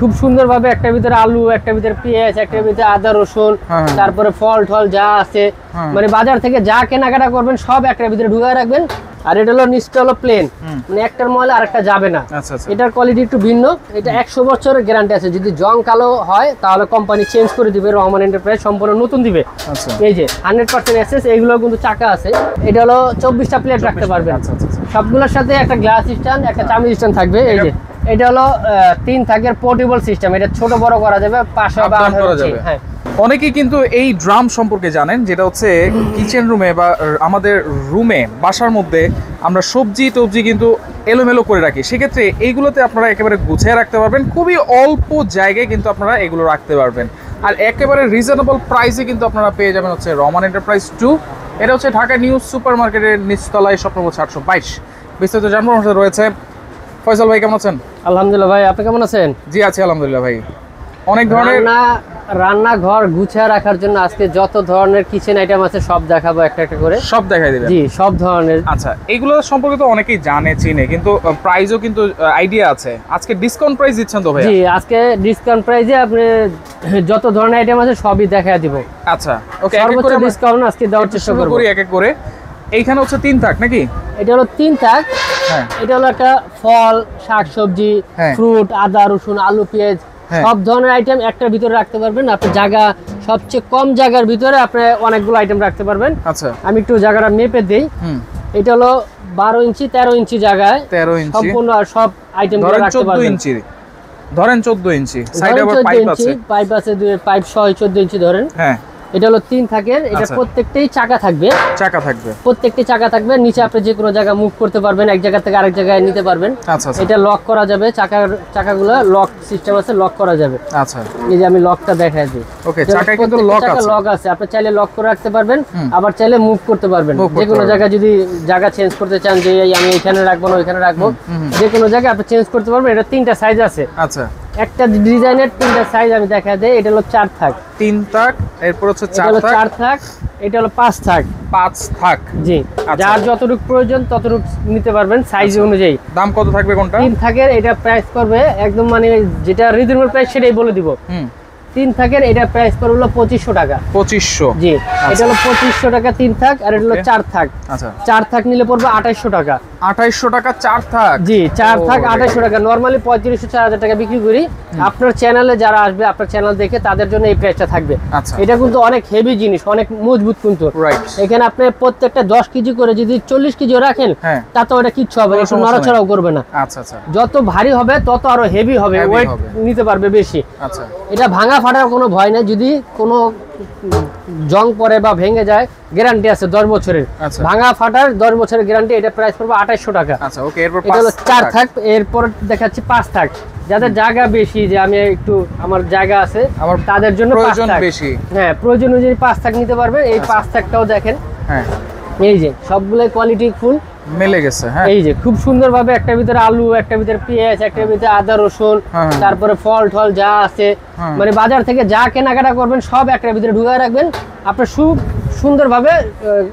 খুব সুন্দর ভাবে একটা ভিতরে আলু, একটা ভিতরে পেঁয়াজ, একটা ভিতরে আদা রসুন, তারপরে ফল টল যা আছে মানে বাজার থেকে যা কেনাকাটা করবেন সব একটা ভিতরে ঢুকায় রাখবেন। আর এটা হলো নিচটা হলো প্লেন, মানে একটার ময়লা আরেকটা যাবে না। এটার কোয়ালিটি একটু ভিন্ন। এটা 100 বছরের গ্যারান্টি আছে, যদি জং কালো হয় তাহলে কোম্পানি চেঞ্জ করে দিবে, রহমান এন্টারপ্রাইজ সম্পূর্ণ নতুন দিবে। এই যে 100% এসএস, এইগুলো কিন্তু চাকা আছে। এটা হলো 24টা প্লেট রাখতে পারবেন। সবগুলোর সাথে একটা গ্লাস স্ট্যান্ড, একটা চামচ স্ট্যান্ড থাকবে। এই যে এটা হলো 3 থাকের পোর্টেবল সিস্টেম, এটা ছোট বড় করা যাবে, পাশে বা হ্যাঁ। অনেকেই কিন্তু এই ড্রাম সম্পর্কে জানেন, যেটা হচ্ছে কিচেন রুমে বা আমাদের রুমে বাসার মধ্যে আমরা সবজি টবজি কিন্তু এলোমেলো করে রাখি, সেক্ষেত্রে এইগুলোতে আপনারা একেবারে গুছিয়ে রাখতে পারবেন। খুবই অল্প জায়গায় কিন্তু আপনারা এগুলো রাখতে পারবেন, আর একেবারে রিজনেবল প্রাইসে কিন্তু আপনারা পেয়ে যাবেন হচ্ছে রহমান এন্টারপ্রাইজ 2। এটা হচ্ছে ঢাকা নিউ সুপার মার্কেটের নিচতলায়, স্বপ্নপথ 822। বিস্তারিত জানবো আমাদের রয়েছে। ফয়সাল ভাই কেমন আছেন? আলহামদুলিল্লাহ ভাই, আপনি কেমন আছেন? জি আছি আলহামদুলিল্লাহ ভাই। অনেক ধরনের রান্নাঘর গুছিয়ে রাখার জন্য আজকে যত ধরনের কিচেন আইটেম আছে সব দেখাবো একটা একটা করে, সব দেখাই দিবেন। জি সব ধরনের। আচ্ছা, এগুলো সম্পর্কে তো অনেকেই জানে চিনে, কিন্তু প্রাইসও কিন্তু আইডিয়া আছে। আজকে ডিসকাউন্ট প্রাইস দিচ্ছেন তো ভাই? জি আজকে ডিসকাউন্ট প্রাইসে আপনি যত ধরনের আইটেম আছে সবই দেখায় দিব। আচ্ছা ওকে, সর্বোচ্চ ডিসকাউন্ট আজকে দেওয়ার চেষ্টা করব। এক এক করে। এইখানে হচ্ছে 3 থাক নাকি? এটা হলো 3 থাক। হ্যাঁ, এটা হলো একটা ফল, শাকসবজি, ফ্রুট, আদা রসুন, আলু পেঁয়াজ, সব ধরনের আইটেম একটার ভিতরে রাখতে পারবেন। আপনি জায়গা সবচেয়ে কম জায়গার ভিতরে আপনি অনেকগুলো আইটেম রাখতে পারবেন। আচ্ছা, আমি একটু জায়গাটা মেপে দেই। এটা হলো 12 ইঞ্চি 13 ইঞ্চি জায়গায় 13 ইঞ্চি সম্পূর্ণ সব আইটেম রাখতে পারবেন। 14 ইঞ্চি ধরেন, 14 ইঞ্চি সাইডে আবার পাইপ আছে, পাইপ আছে, পাইপ সহ 14 ইঞ্চি ধরেন। হ্যাঁ, এটা হলো 3 থাকের। এটা প্রত্যেকটাই চাকা থাকবে, প্রত্যেকটি চাকা থাকবে। নিচে আপনি যে কোনো জায়গা মুভ করতে পারবেন, এক জায়গা থেকে আরেক জায়গায় নিতে পারবেন। এটা লক করা যাবে, চাকাগুলো লক সিস্টেম আছে, লক করা যাবে। আচ্ছা, এই যে আমি লকটা দেখাই দিই। ওকে, চাকায় কিন্তু লক আছে, আপনি চাইলে লক করে রাখতে পারবেন, আবার চাইলে মুভ করতে পারবেন। যে কোনো জায়গায় যদি জায়গা চেঞ্জ করতে চান, যে আমি এখানে রাখবো না ওইখানে রাখবো, যে কোনো জায়গায় আপনি চেঞ্জ করতে পারবেন। এটা 3টা সাইজ আছে। আচ্ছা, একটা ডিজাইনের 3টা সাইজ আমি দেখা দেই। এটা হলো 4 থাক, 3 থাক, এরপর হচ্ছে 4 থাক, এটা হলো 5 থাক। 5 থাক, জি, যার যতটুকু প্রয়োজন ততটুকু নিতে পারবেন সাইজ অনুযায়ী। দাম কত থাকবে কোনটা? 3 থাকের এটা প্রাইস করবে একদম মানে যেটা রিজনেবল প্রাইস সেটাই বলে দিব। 3 থাকের এটা প্রাইস করবে হলো 2500 টাকা। 2500? জি, এটা হলো 2500 টাকা 3 থাক। আর এটা হলো 4 থাক। আচ্ছা, 4 থাক নিলে পড়বে 2800 টাকা। 2800 টাকা 4 থাক? জি, 4 থাক 2800 টাকা। নরমালি 3500 4000 টাকা বিক্রি করি। আপনার চ্যানেলে যারা আসবে, আপনার চ্যানেল দেখে তাদের জন্য এই প্রাইসটা থাকবে। আচ্ছা, এটা কিন্তু অনেক হেভি জিনিস, অনেক মজবুত কিন্তু। এখানে আপনি প্রত্যেকটা 10 কেজি করে যদি 40 কেজি রাখেন, তাতে ওটা কিচ্ছু হবে না, একটু নড়াচড়াও করবে না। আচ্ছা আচ্ছা, যত ভারী হবে তত আরো হেভি হবে, ওয়েট নিতে পারবে বেশি। আচ্ছা, এটা ভাঙা ফাটার কোনো ভয় নাই। যদি কোনো জং পড়ে বা ভেঙে যায়, গ্যারান্টি আছে 10 বছরের। ভাঙা ফাটার 10 বছরের গ্যারান্টি। এটা প্রাইস পড়বে 2800 টাকা। আচ্ছা ওকে, এরপর 4 থাক। এরপর দেখাচ্ছি 5 থাক। যাদের জায়গা বেশি, যে আমি একটু আমার জায়গা আছে, আমার তাদের জন্য প্রয়োজন বেশি। হ্যাঁ, প্রয়োজন অনুযায়ী 5 থাক নিতে পারবেন। এই 5 থাকটাও দেখেন। হ্যাঁ, এই যে সবগুলাই কোয়ালিটি ফুল মিলে গেছে। হ্যাঁ, এই যে খুব সুন্দর ভাবে একটা ভিতরে আলু, একটা ভিতরে পেঁয়াজ, একটা ভিতরে আদা রসুন, তারপরে ফল টল যা আছে মানে বাজার থেকে যা কেনাকাটা করবেন সব একটা ভিতরে ঢুকায় রাখবেন। আপনার খুব সুন্দর ভাবে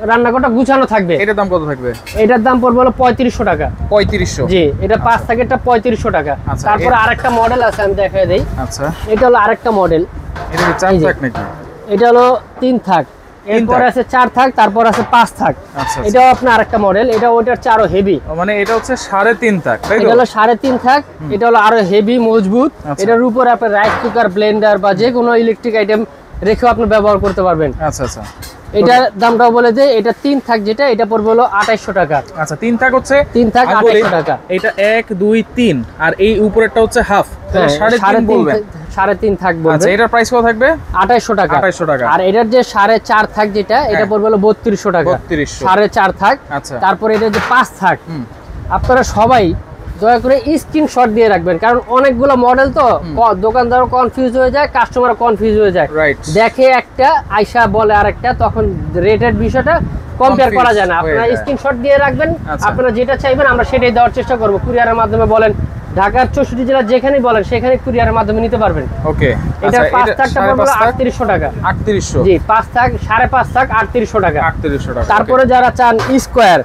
রান্নাঘরটা গুছানো থাকবে। এটার দাম কত থাকবে? এটার দাম পড়বে হলো 3500 টাকা। 3500? জি, এটা 5 থাকেরটা 3500 টাকা। তারপরে আরেকটা মডেল আছে, আমি দেখাই দেই। আচ্ছা, এটা হলো আরেকটা মডেল। এটা কি 4 থাক নাকি? এটা হলো 3 থাক। এরপর আছে 4 থাক, তারপর আছে 5 থাক। এটাও আপনার আরেকটা মডেল। এটা ওটার চেয়ে আরো হেভি, মানে এটা হচ্ছে 3.5 থাক, তাই তো? এটা হলো 3.5 থাক। এটা হলো আরো হেভি মজবুত। এটার উপর আপনি রাইস কুকার, ব্লেন্ডার বা যে কোনো ইলেকট্রিক আইটেম রেখেও আপনি ব্যবহার করতে পারবেন। আচ্ছা আচ্ছা, এটার দামটাও বলে দেই। এটা 3 থাক, যেটা এটা পড়বে হলো 2800 টাকা। আচ্ছা, 3 থাক হচ্ছে 3 থাক 2800 টাকা। এটা 1 2 3 আর এই উপরেরটা হচ্ছে হাফ, তাহলে 3.5 বলবেন। 3.5 থাক বলবেন। আচ্ছা, এটার প্রাইস কত থাকবে? 2800 টাকা। 2800 টাকা। আর এটার যে 4.5 থাক যেটা, এটা পড়বে হলো 3200 টাকা। 3200, 4.5 থাক। আচ্ছা, তারপরে এটা যে 5 থাক, আপনারা সবাই দয়া করে স্ক্রিনশট দিয়ে রাখবেন, কারণ অনেকগুলো মডেল তো দোকানদারও কনফিউজ হয়ে যায়, কাস্টমারও কনফিউজ হয়ে যায়। দেখে একটা আয়শা বলে আরেকটা, তখন রেটের বিষয়টা কম্পেয়ার করা যায় না। আপনারা স্ক্রিনশট দিয়ে রাখবেন, আপনারা যেটা চাইবেন আমরা সেটাই দেওয়ার চেষ্টা করব। কুরিয়ারের মাধ্যমে বলেন, ঢাকার 64 জেলা যেখানেই বলেন সেখানে কুরিয়ারের মাধ্যমে নিতে পারবেন। ওকে, এটা 5 থাকটা পড়বে 3800 টাকা। 3800? জি, 5 থাক 5.5 থাক 3800 টাকা। 3800 টাকা। তারপরে যারা চান স্কয়ার,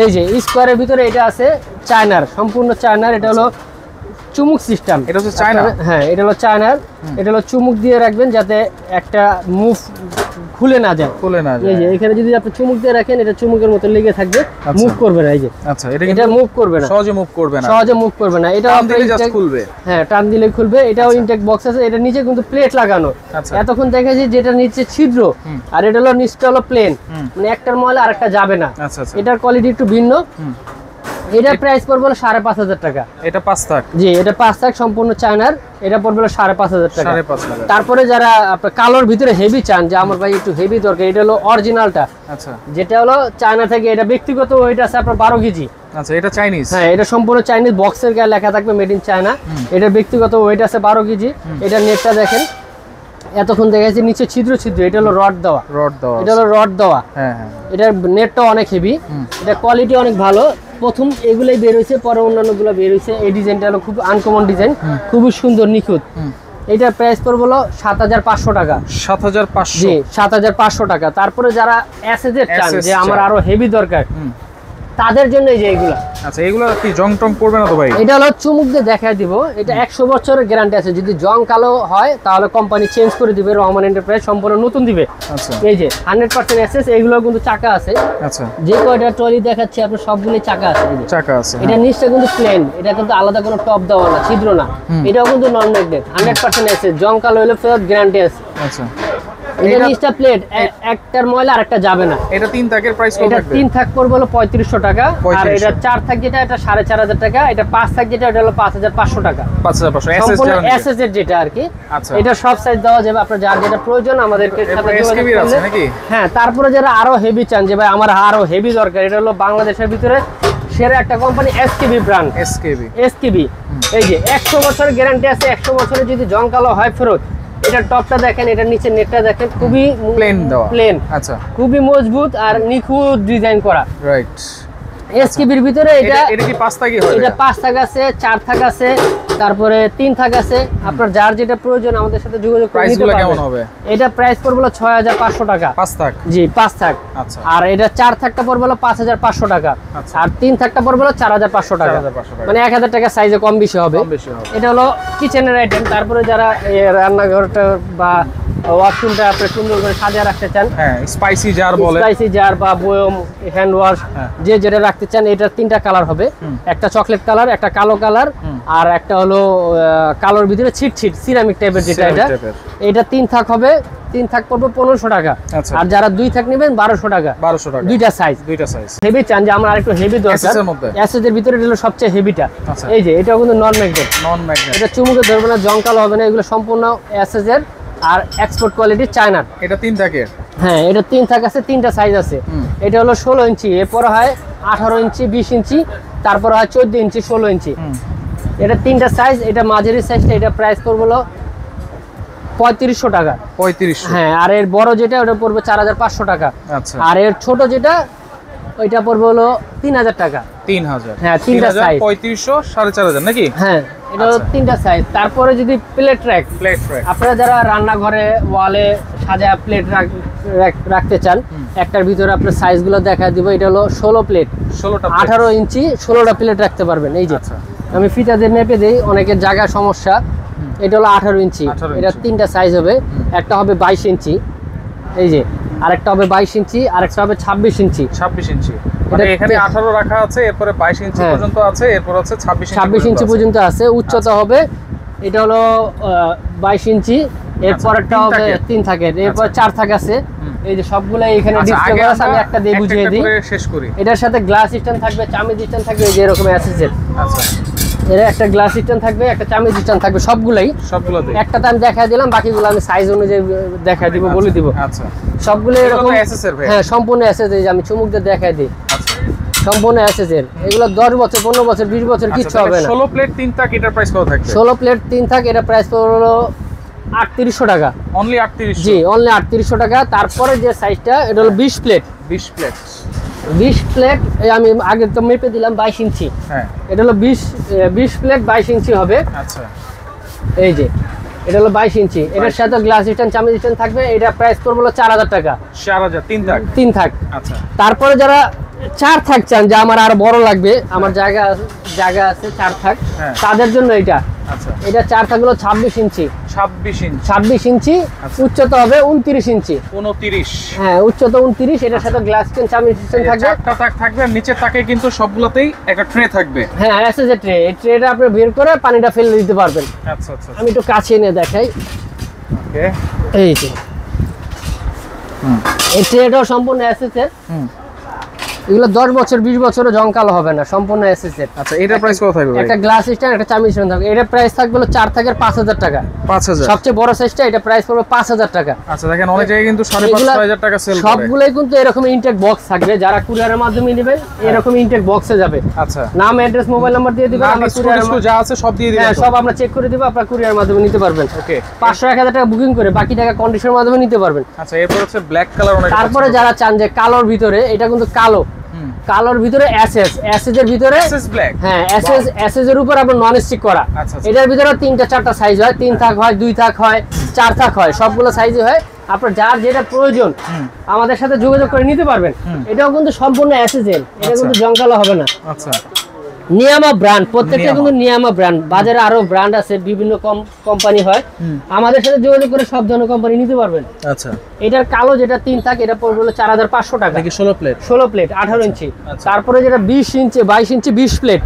এই যে স্কয়ারের ভিতরে এটা আছে চায়নার, সম্পূর্ণ চায়নার। এটা হলো চুমুক সিস্টেম। এটা হচ্ছে চায়না? হ্যাঁ, এটা হলো চায়নার। এটা হলো চুমুক দিয়ে রাখবেন যাতে একটা মুভ খুলে না যায়। এই যে এখানে যদি আপনি চুমুক দিয়ে রাখেন, এটা চুমুকের মতো লেগে থাকবে, মুভ করবে না। এই যে আচ্ছা, এটা মুভ করবে না, সহজে মুভ করবে না, এটা টান দিলে জাস্ট খুলবে। হ্যাঁ, টান দিলে খুলবে। এটাও ইনটেক বক্স আছে, এটা নিচে কিন্তু প্লেট লাগানো। এতক্ষণ দেখেছি যেটা নিচে ছিদ্র, আর এটা হলো নিচটা হলো প্লেন, মানে একটার ময়লা আরেকটা যাবে না। এটার কোয়ালিটি একটু ভিন্ন। এটা প্রাইস পড়বে হলো 5,500 টাকা। এটা 5 থাক? জি, এটা 5 থাক সম্পূর্ণ চায়নার। এটা পড়বে হলো 5,500 টাকা। তারপরে যারা আপনার কালোর ভিতরে হেভি চান, যে আমার ভাই একটু হেভি দরকার, এটা হলো অরিজিনালটা। আচ্ছা, যেটা হলো চায়না থেকে। এটা ব্যক্তিগত ওয়েট আছে আপনার 12 কেজি। আচ্ছা, এটা চাইনিজ? হ্যাঁ, এটা সম্পূর্ণ চাইনিজ, বক্সের গায়ে লেখা থাকবে মেড ইন চায়না। এটার ব্যক্তিগত ওয়েট আছে 12 কেজি। এটা নেটটা দেখেন, এতক্ষণ দেখাচ্ছি নিচে ছিদ্র। এটা হলো রড দেওয়া। এটা হলো রড দেওয়া। হ্যাঁ, এটার নেটটা অনেক হেভি। এটা কোয়ালিটি অনেক ভালো। প্রথম এগুলাই বের হয়েছে, পরে অন্যান্যগুলো বের হয়েছে। এই ডিজাইনটা হলো খুব আনকমন ডিজাইন, খুবই সুন্দর, নিখুঁত। এটার প্রাইস পড়বে হলো 7,500 টাকা। 7,500? জি, 7,500 টাকা। তারপরে যারা এসএজেড চান, যে আমার আরো হেভি দরকার, তাদের জন্য এই যে এগুলা। আচ্ছা, এগুলো কি জং টং পড়বে না তো ভাই? এটা হলো চুমুক দিয়ে দেখায় দিব। এটা 100 বছরের গ্যারান্টি আছে। যদি জং কালো হয় তাহলে কোম্পানি চেঞ্জ করে দিবে, রহমান এন্টারপ্রাইজ সম্পূর্ণ নতুন দিবে। আচ্ছা, এই যে 100% এসএস। এগুলো কিন্তু চাকা আছে। আচ্ছা, যে কয়টা ট্রলি দেখাচ্ছি আপনার সবগুলোই চাকা আছে। চাকা আছে। এটা নিচটা কিন্তু প্লেন, এটা কিন্তু আলাদা কোনো টপ দেওয়া না, ছিদ্র না। এটাও কিন্তু নন ম্যাগনেট, 100% এসএস। জং কালো হলে ফেরত গ্যারান্টি আছে। আচ্ছা, এটা নিচটা প্লেট, একটার ময়লা আরেকটা যাবে না। এটা 3 থাকের প্রাইস কত এটা থাকবে? 3 থাক পড়বে হলো 3500 টাকা। আর এটা 4 থাক যেটা, এটা 4,500 টাকা। এটা 5 থাক যেটা, এটা হলো 5,500 টাকা। 5,500 এসএস এর যেটা আর কি। আচ্ছা, এটা সব সাইজ দেওয়া যাবে, আপনার যার যেটা প্রয়োজন আমাদেরকে সাথে যোগাযোগ করলে নাকি? হ্যাঁ, তারপরে যারা আরো হেভি চান, যে ভাই আমার আরো হেভি দরকার, এটা হলো বাংলাদেশের ভিতরে সেরা একটা কোম্পানি, এসকেবি ব্র্যান্ড। এসকেবি এই যে 100 বছরের গ্যারান্টি আছে। 100 বছরে যদি জং কালো হয় ফেরত। এটা টপটা দেখেন, এটা নিচে নেটটা দেখেন, খুবই প্লেন। আচ্ছা, খুবই মজবুত আর নিখুঁত ডিজাইন করা। রাইট। এসকেবির ভিতরে এটা কি 5 থাকই হয়? এটা 5 থাক আছে, 4 থাক আছে, তারপরে 3 থাক আছে। আপনার যার যেটা প্রয়োজন আমাদের সাথে যোগাযোগ করে নিতে পারবেন। কেমন হবে? এটা প্রাইস পড়বে হলো 6,500 টাকা। 5 থাক? জি, 5 থাক। আচ্ছা, আর এটা 4 থাকটা পড়বে হলো 5,500 টাকা। আর 3 থাকটা পড়বে হলো 4,500 টাকা। মানে 1,000 টাকা সাইজে কম বেশি হবে। এটা হলো কিচেনের আইটেম। তারপরে যারা রান্নাঘরটা বা ওয়াশরুমটা আপনি সুন্দর করে সাজিয়ে রাখতে চান, হ্যাঁ, স্পাইসি জার বা বয়ম, হ্যান্ড ওয়াশ, যে যেটা রাখতে চান, এটার 3টা কালার হবে। একটা চকলেট কালার, একটা কালো কালার, আর একটা হলো কালোর ভিতরে ছিট সিরামিক টাইপের যেটা। এটা 3 থাক হবে। 3 থাক পড়বে 1500 টাকা। আর যারা 2 থাক নেবেন 1200 টাকা। দুইটা সাইজ। হেভি চান, যে আমার আরেকটু হেভি দরকার, এসএস এর ভিতরে এটা হলো সবচেয়ে হেভিটা। এই যে এটাও কিন্তু নন ম্যাগনেট। এটা চুমুকে ধরবে না, জং কালো হবে না। এগুলো সম্পূর্ণ এসএস এর আর এক্সপোর্ট কোয়ালিটি চায়নার। এটা 3 থাকের? হ্যাঁ, এটা 3 থাক আছে, 3টা সাইজ আছে। এটা হলো 16 ইঞ্চি, এরপরে হয় 18 ইঞ্চি, 20 ইঞ্চি, তারপরে হয় 14 ইঞ্চি, 16 ইঞ্চি। এটা 3টা সাইজ। এটা মাঝারি সাইজটা, এটা প্রাইস পড়বে হলো 3500 টাকা। 3500? হ্যাঁ। আর এর বড় যেটা, ওটা পড়বে 4,500 টাকা। আচ্ছা। আর এর ছোট যেটা, ওইটা পড়বে হলো 3,000 টাকা। 3,000? হ্যাঁ, 3টা সাইজ। 3500, 4,500 নাকি? হ্যাঁ, এটা হলো 3টা সাইজ। তারপরে যদি প্লেট র‍্যাক, আপনারা যারা রান্নাঘরে ওয়ালে সাজায় প্লেট রাখতে চান, একটার ভিতরে আপনার সাইজগুলো দেখা দিব। এটা হলো 16 প্লেট, 18 ইঞ্চি, 16টা প্লেট রাখতে পারবেন। এই যে আমি ফিতা দিয়ে মেপে দিই, অনেকের জায়গা সমস্যা। এটা হলো 18 ইঞ্চি। এটা 3টা সাইজ হবে। একটা হবে 22 ইঞ্চি, এই যে, আরেকটা হবে 22 ইঞ্চি, আরেকটা হবে 26 ইঞ্চি। 26 ইঞ্চি মানে এখানে 18 রাখা আছে, এরপরে 22 ইঞ্চি পর্যন্ত আছে, এরপর হচ্ছে 26 ইঞ্চি পর্যন্ত আছে। উচ্চতা হবে, এটা হলো 22 ইঞ্চি। এরপরটা হবে 3 থাকের, এরপর 4 থাক আছে। এই যে সবগুলো এখানে ডিসপ্লে করা আছে, আমি একটা দিয়ে বুঝিয়ে দিই। শেষ করি। এটার সাথে গ্লাস স্ট্যান্ড থাকবে, চামচ স্ট্যান্ড থাকবে, এই যে এরকম অ্যাসেসের। আচ্ছা, এর একটা গ্লাস স্ট্যান্ড থাকবে, একটা চামচ স্ট্যান্ড থাকবে, সবগুলোই। একটাতে আমি দেখাই দিলাম, বাকিগুলো আমি সাইজ অনুযায়ী দেখাই দিব, বলে দিব। আচ্ছা, সবগুলো এরকম। হ্যাঁ, সম্পূর্ণ অ্যাসেস। এই যে আমি চুমুক দিয়ে দেখাই দিই, সম্পূর্ণ এসএস এর। এগুলো 10 বছর, 15 বছর, 20 বছর কিচ্ছু হবে না। 16 প্লেট 3 থাক, এটার প্রাইস কত থাকবে? 16 প্লেট 3 থাক, এটা প্রাইস হলো 3800 টাকা। অনলি 3800? জি, অনলি 3800 টাকা। তারপরে যে সাইজটা, এটা হলো 20 প্লেট। 20 প্লেট? 20 প্লেট, আমি আগে তো মেপে দিলাম 22 ইঞ্চি। হ্যাঁ, এটা হলো 20 প্লেট 22 ইঞ্চি হবে। আচ্ছা, এই যে এটা হলো 22 ইঞ্চি, এটার সাথে গ্লাস স্ট্যান্ড চামচ স্ট্যান্ড থাকবে। এটা প্রাইস পড়বে হলো 4000 টাকা। 4000 তিন থাক। আচ্ছা, তারপরে যারা 4 থাক চান, যে আমার আরো বড় লাগবে, আমার জায়গা আছে 4 থাক, তাদের জন্য এটা। আচ্ছা, এটা 4 থাক হলো 26 ইঞ্চি। 26 ইঞ্চি, উচ্চতা হবে 29 ইঞ্চি। 29, হ্যাঁ, উচ্চতা 29। এটার সাথে গ্লাস স্ট্যান্ড চামচ স্ট্যান্ড থাকবে। চারটা তাক থাকবে, আর নিচের তাকে কিন্তু সবগুলোতেই একটা ট্রে থাকবে। হ্যাঁ, এসএস ট্রে। এই ট্রেটা আপনি বের করে পানিটা ফেলে দিতে পারবেন। আচ্ছা আচ্ছা, আমি একটু কাছে এনে দেখাই। ওকে, এই যে এই ট্রেটাও সম্পূর্ণ এসএস এর। এগুলো 10 বছর 20 বছরও জং কালো হবে না, সম্পূর্ণ এসএস এর। আচ্ছা, এটার প্রাইস কত থাকবে? একটা গ্লাস স্ট্যান্ড, একটা চামচ স্ট্যান্ড থাকবে। এটার প্রাইস থাকবে হলো 4 থাকের 5000 টাকা। 5000, সবচেয়ে বড় সাইজটা, এটা প্রাইস পড়বে 5000 টাকা। আচ্ছা, দেখেন অনেক জায়গায় কিন্তু 5500 টাকা সেল করে। সবগুলোই কিন্তু এরকম ইনটেক বক্স থাকবে। যারা কুরিয়ারের মাধ্যমে নেবেন, এরকম ইনটেক বক্সে যাবে। আচ্ছা, নাম, অ্যাড্রেস, মোবাইল নাম্বার দিয়ে দিবেন, আমরা কুরিয়ার যা আছে সব দিয়ে দিবেন। হ্যাঁ, সব আমরা চেক করে দিব, আপনারা কুরিয়ারের মাধ্যমে নিতে পারবেন। ওকে, 500-1000 টাকা বুকিং করে বাকি টাকা কন্ডিশনের মাধ্যমে নিতে পারবেন। আচ্ছা, এরপর হচ্ছে ব্ল্যাক কালার। অনেক তারপরে যারা চান যে কালোর ভিতরে, এটা কিন্তু কালো, কালোর ভিতরে এসএস এর ভিতরে এসএস ব্ল্যাক। হ্যাঁ, এসএস এর উপর আপনার নন স্টিক করা। আচ্ছা, এটার ভিতরে 3-4টা সাইজ হয়, 3 থাক হয়, 2 থাক হয়, 4 থাক হয়, সবগুলো সাইজই হয়। আপনার যার যেটা প্রয়োজন আমাদের সাথে যোগাযোগ করে নিতে পারবেন। এটাও কিন্তু সম্পূর্ণ এসএস এর, এটা কিন্তু জংকালো হবে না। আচ্ছা, নিয়ামা ব্র্যান্ড, প্রত্যেকটা কিন্তু নিয়ামা ব্র্যান্ড। বাজারে আরো ব্র্যান্ড আছে, বিভিন্ন কোম্পানি হয়। আমাদের সাথে যোগাযোগ করে সব ধরনের কোম্পানি নিতে পারবেন। আচ্ছা, এটার কালো যেটা 3 থাক, এটা পড়বে হলো 4500 টাকা। 16 প্লেট 18 ইঞ্চি। তারপরে যেটা 20 ইঞ্চি 22 ইঞ্চি 20 প্লেট,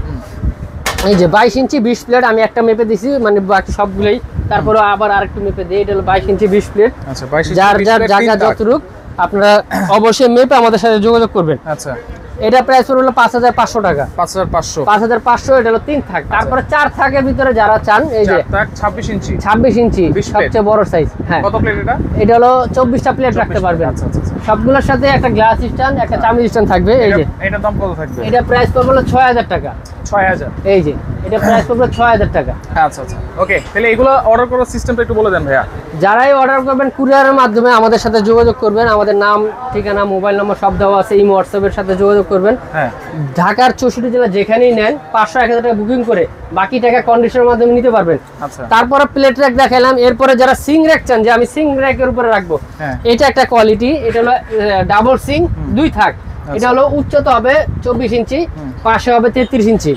এই যে 22 ইঞ্চি 20 প্লেট আমি একটা মেপে দিছি, মানে বাকি সবগুলোই। তারপরে আবার আরেকটু মেপে দিই। এটা হলো 22 ইঞ্চি 20 প্লেট। আচ্ছা, 22 ইঞ্চি যার জায়গা যতটুক, আপনারা অবশ্যই মেপে আমাদের সাথে যোগাযোগ করবেন। আচ্ছা, এটা প্রাইস হলো 5500 টাকা। 5500, এটা হলো 3 থাক। তারপরে 4 থাকের ভিতরে যারা চান, এই যে 26 ইঞ্চি 26 ইঞ্চি সবচেয়ে বড় সাইজ। হ্যাঁ, কত প্লেট এটা? এটা হলো 24টা প্লেট রাখতে পারবেন। আচ্ছা আচ্ছা, সবগুলোর সাথে একটা গ্লাস স্ট্যান্ড, একটা চামচ স্ট্যান্ড থাকবে। এই যে এটার দাম কত থাকবে? এটা প্রাইস পড়বে হলো 6000 টাকা। 6000, এই যে এটা প্রাইস পড়বে 6000 টাকা। আচ্ছা আচ্ছা, ওকে। তাহলে এগুলো অর্ডার করার সিস্টেমটা একটু বলে দেন ভাইয়া। যারাই অর্ডার করবেন কুরিয়ারের মাধ্যমে আমাদের সাথে যোগাযোগ করবেন। আমাদের নাম, ঠিকানা, মোবাইল নম্বর সব দেওয়া আছে। ইমো, হোয়াটসঅ্যাপের সাথে যোগাযোগ করবেন। হ্যাঁ, ঢাকার 64 জেলা যেখানেই নেন 500-1000 টাকা বুকিং করে বাকি টাকা কন্ডিশনের মাধ্যমে নিতে পারবেন। আচ্ছা, তারপরে প্লেট র্যাক দেখাইলাম। এরপরে যারা সিং র্যাক চান, যে আমি সিং র্যাকের উপরে রাখবো, এটা একটা কোয়ালিটি। এটা হলো ডাবল সিং 2 থাক। এটা হলো উচ্চতা হবে 24 ইঞ্চি, পাশে হবে 33 ইঞ্চি।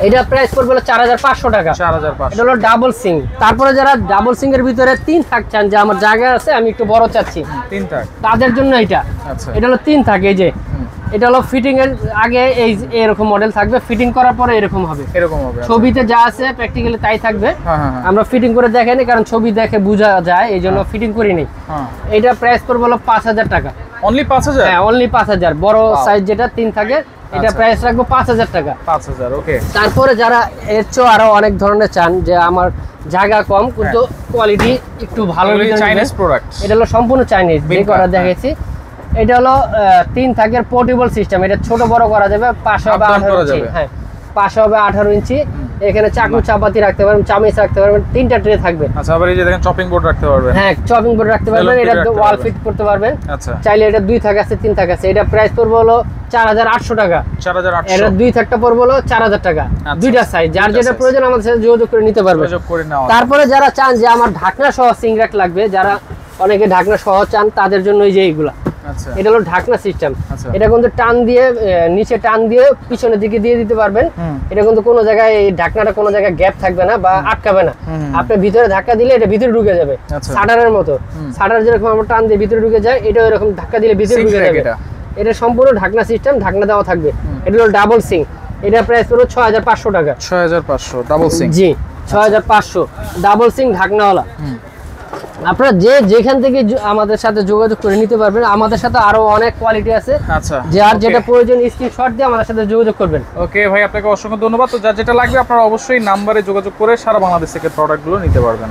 এটা প্রাইস পড়বে হলো 4500 টাকা। 4500, এটা হলো ডাবল সিং। তারপরে যারা ডাবল সিং এর ভিতরে 3 থাক চান, যে আমার জায়গা আছে আমি একটু বড় চাচ্ছি, 3 থাক, তাদের জন্য এটা। আচ্ছা, এটা হলো 3 থাক। এই যে এটা হলো ফিটিং এর আগে এই এরকম মডেল থাকবে, ফিটিং করার পরে এরকম হবে। ছবিতে যা আছে প্র্যাকটিক্যালি তাই থাকবে। আমরা ফিটিং করে দেখাইনি, কারণ ছবি দেখে বোঝা যায়, এই জন্য ফিটিং করিনি। এটা প্রাইস পড়বে হলো 5000 টাকা। অনলি 5000? হ্যাঁ, অনলি 5000। বড় সাইজ যেটা 3 থাকে, এটা প্রাইস রাখবো 5000 টাকা। 5000, ওকে। তারপরে যারা এর চেয়েও আরো অনেক ধরনের চান, যে আমার জায়গা কম কিন্তু কোয়ালিটি একটু ভালো, চাইনিজ প্রোডাক্ট। এটা হলো সম্পূর্ণ চাইনিজ, যে করা দেখাইছি। এটা হলো 3 থাকের পোর্টেবল সিস্টেম। এটা ছোট বড় করা যাবে। পাশে হবে 18 ইঞ্চি। হ্যাঁ, পাশে হবে 18 ইঞ্চি। এখানে চাকু চাপাতি রাখতে পারবেন, চামচ রাখতে পারবেন, 3টা ট্রে থাকবে। আচ্ছা, আবার এই যে দেখেন চপিং বোর্ড রাখতে পারবেন। হ্যাঁ, চপিং বোর্ড রাখতে পারবেন। এটা ওয়াল ফিট করতে পারবেন। আচ্ছা, চাইলে এটা 2 থাক আছে, 3 থাক আছে। এটা প্রাইস পড়বে হলো 4800 টাকা। 4800, এটা 2 থাকটা পড়বে হলো 4000 টাকা। দুইটা সাইজ, যার যেটা প্রয়োজন আমাদের সাথে যোগাযোগ করে নিতে পারবেন। তারপরে যারা চান যে আমার ঢাকনা সহ সিং র‍্যাক লাগবে, যারা অনেকে ঢাকনা সহ চান, তাদের জন্য এই যে এইগুলা। আচ্ছা, এটা হলো ঢাকনা সিস্টেম। এটা কিন্তু টান দিয়ে, নিচে টান দিয়ে পিছনের দিকে দিয়ে দিতে পারবেন। এটা কিন্তু কোনো জায়গায় এই ঢাকনাটা কোনো জায়গায় গ্যাপ থাকবে না বা আটকাবে না। আপনি ভিতরে ধাক্কা দিলে এটা ভিতরে ঢুকে যাবে, শাটারের মতো। শাটার যেরকম আমরা টান দিয়ে ভিতরে ঢুকে যায়, এটাও এরকম ধাক্কা দিলে ভিতরে ঢুকে যাবে। এটা সম্পূর্ণ ঢাকনা সিস্টেম, ঢাকনা দেওয়া থাকবে। এটা হলো ডাবল সিং। এটা প্রাইস হলো 6500 টাকা। 6500 ডাবল সিং? জি, 6500 ডাবল সিং ঢাকনাওয়ালা। আপনারা যেখান থেকে আমাদের সাথে যোগাযোগ করে নিতে পারবেন। আমাদের সাথে আরো অনেক কোয়ালিটি আছে। আচ্ছা, যার যেটা প্রয়োজন স্ক্রিনশট দিয়ে আমাদের সাথে যোগাযোগ করবেন। ওকে ভাই, আপনাকে অসংখ্য ধন্যবাদ। তো যার যেটা লাগবে আপনারা অবশ্যই নাম্বারে যোগাযোগ করে সারা বাংলাদেশ থেকে প্রোডাক্টগুলো নিতে পারবেন।